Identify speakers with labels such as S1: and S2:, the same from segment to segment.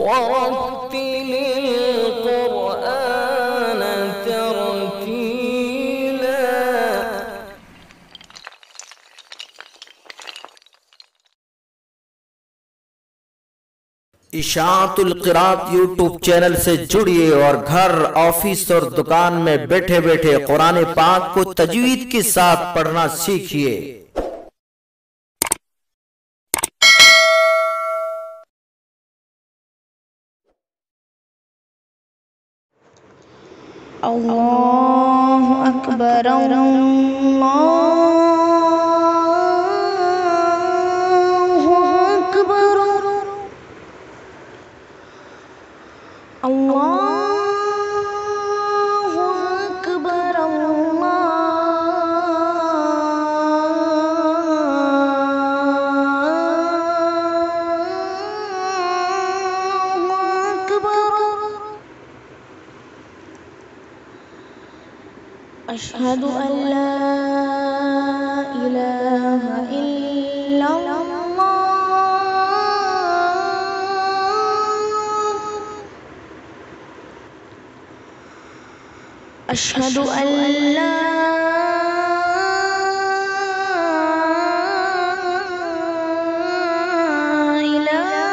S1: ورتل القرآن ترتيلا.
S2: इशाअतुल क़िराअत YouTube channel से जुड़िए और घर, ऑफिस और दुकान में बैठे बैठे कुरान पाक को तजवीद के साथ पढ़ना सीखिए।
S3: अल्लाहु अकबर अल्लाहु अकबर अल्लाहु अकबर अल्लाहु अकबर। अशहदु अल्ला इलाहा इल्लल्लाह अशहदु अल्ला इलाहा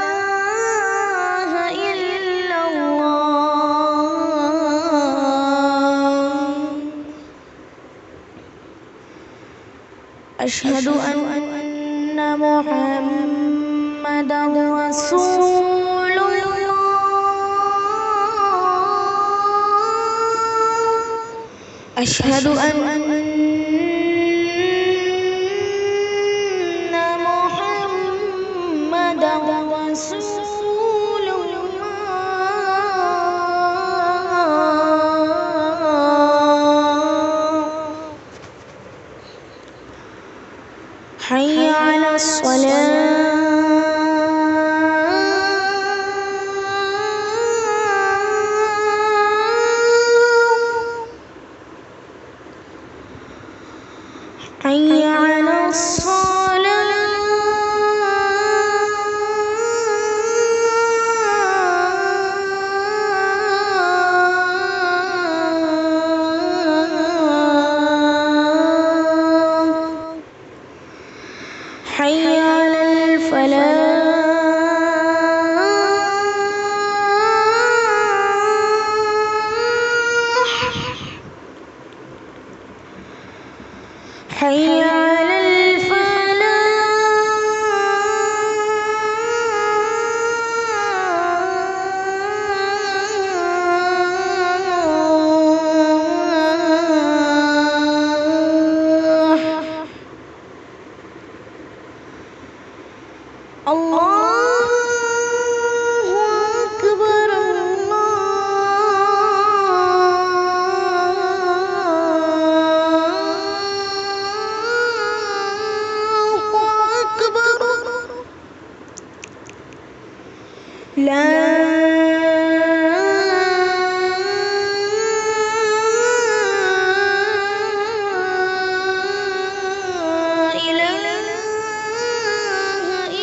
S3: इल्लल्लाह अशहदु अन्ना मुहम्मदन रसूलुल्लाह अशहदु अन्ना मुहम्मदन रसूलुल्लाह। हय्य अलस सलाह हय्य अलस सलाह हय्य अलल फलाह हय्य अलल फलाह। अल्लाहु अकबर अल्लाहु अकबर। ला इलाहा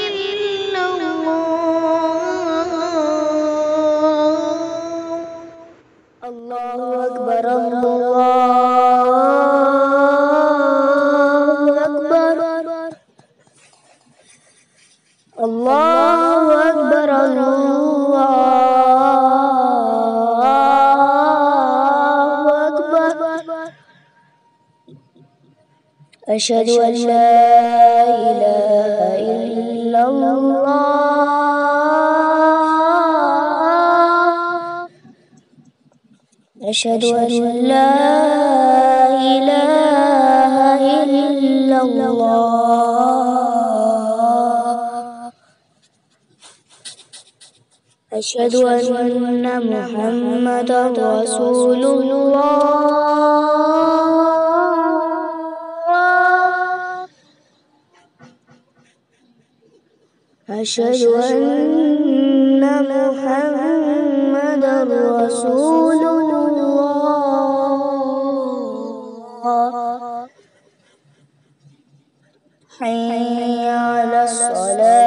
S3: इल्लल्लाह। अल्लाहु अकबर अल्लाहु अकबर अल्लाहु अकबर अल्लाहु अकबर। अशहदु अल्ला इलाहा इल्लल्लाह अशहदु अल्ला इलाहा इल्लल्लाह अशहदु अन्ना मुहम्मदन रसूलुल्लाह अशहदु अन्ना मुहम्मदन रसूलुल्लाह। हय्य अलस सलाह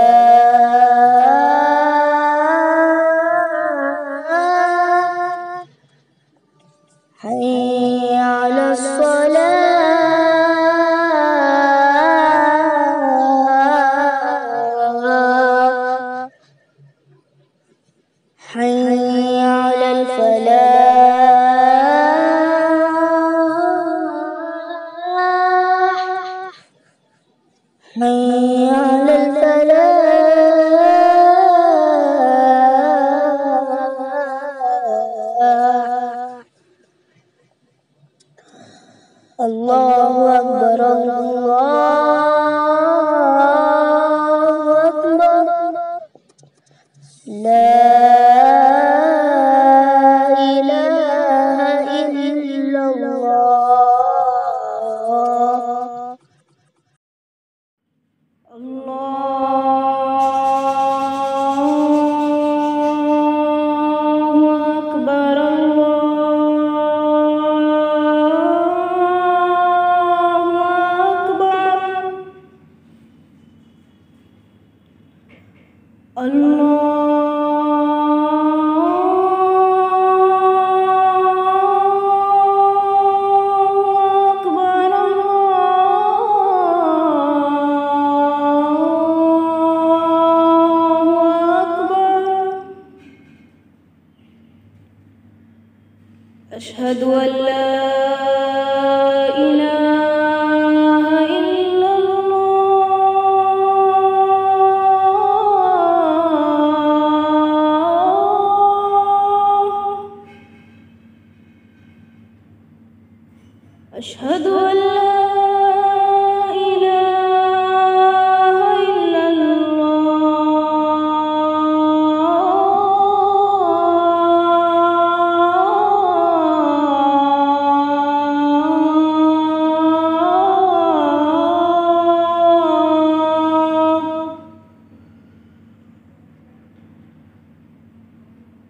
S3: حي على الفلاح حي على الفلاح الله أكبر الله أكبر لا إله إلا الله أشهد أن لا إله إلا الله أشهد أن لا إله إلا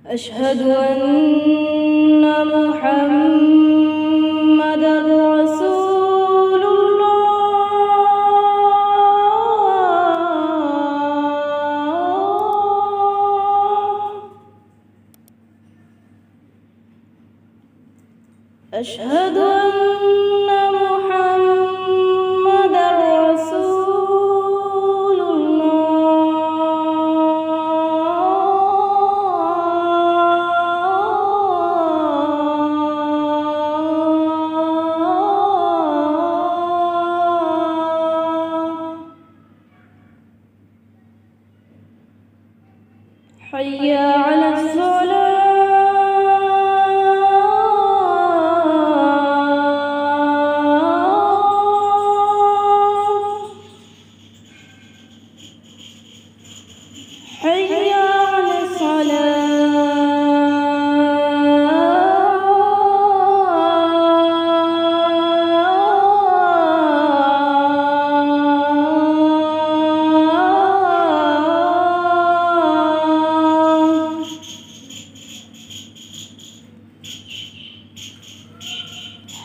S3: أشهد أن محمدًا رسول الله أشهد أن محمدًا رسول حي على الصلاة حي على الصلاة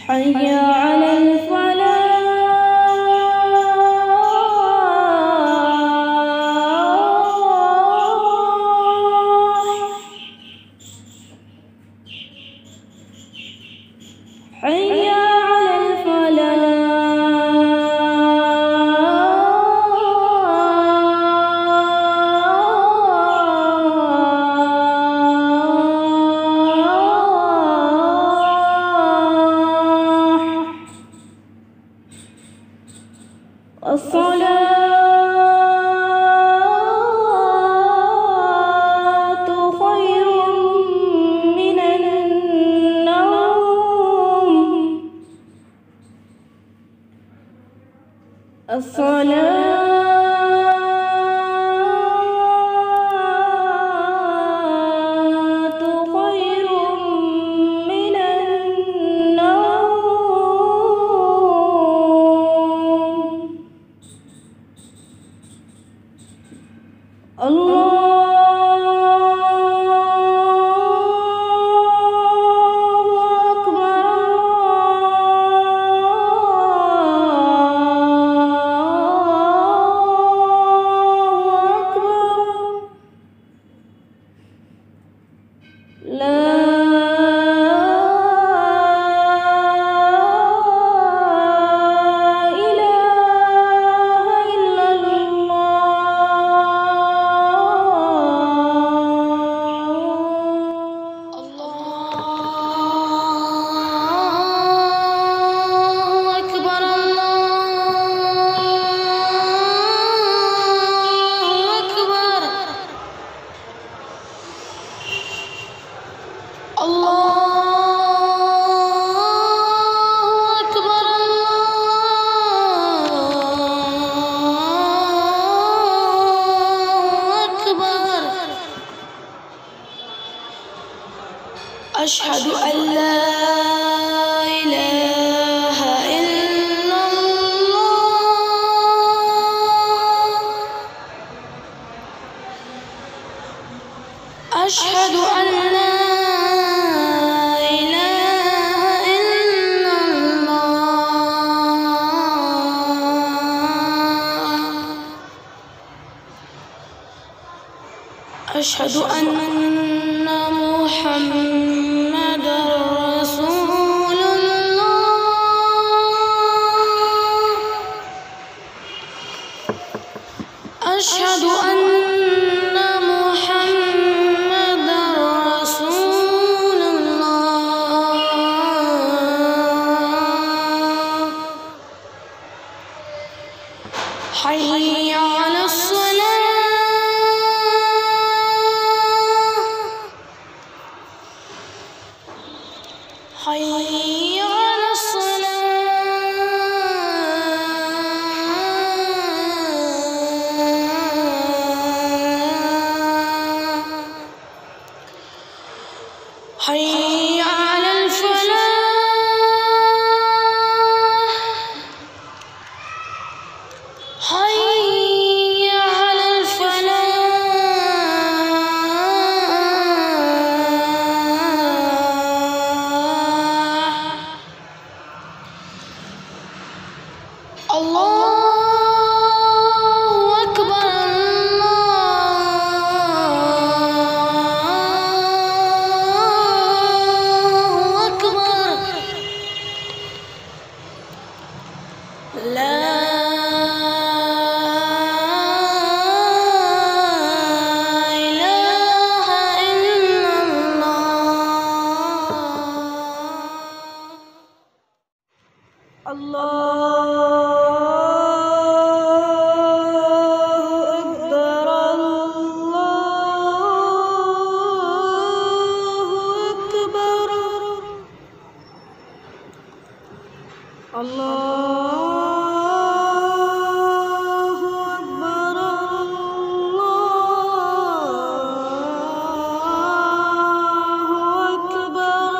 S3: حي على الفلاح حي على الفلاح الصلاة خير من النوم الصلاة خير من النوم الله أكبر لا إله إلا الله أشهد أن لا إله إلا الله. أشهد أن لا إله إلا الله. أشهد أن محمد رسول الله. أشهد أن محمد رسول الله. حي على الصلاة. حي على الصلاة. حي على الفلاح. حي على الفلاح. الله أكبر. الله أكبر. لا إله إلا الله. الله أكبر. الله أكبر. الله أكبر. الله أكبر.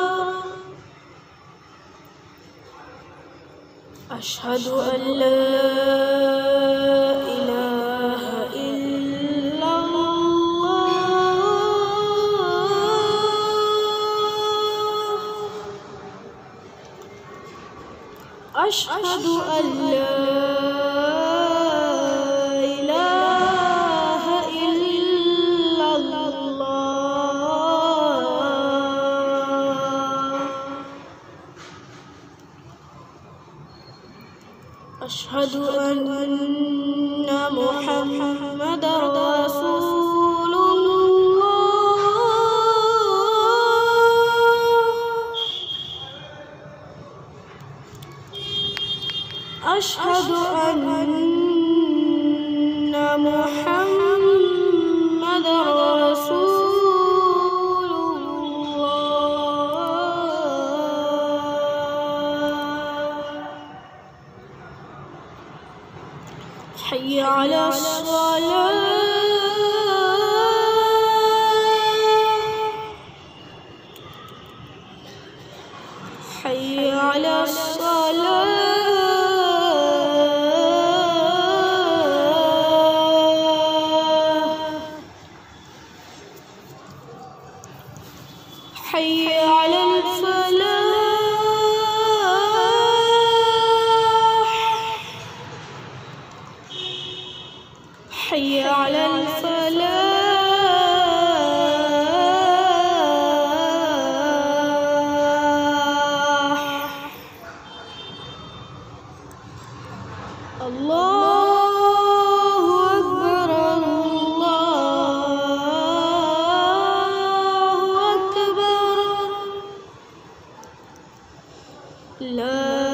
S3: أشهد أن لا إله إلا الله. أشهد أن لا إله إلا الله. أشهد أن محمدا رسول الله. أشهد أن محمدا رسول الله. حي على الصلاة. حي على الصلاة. حي على الفلاح. حي على الفلاح. الله أكبر. الله أكبر. لا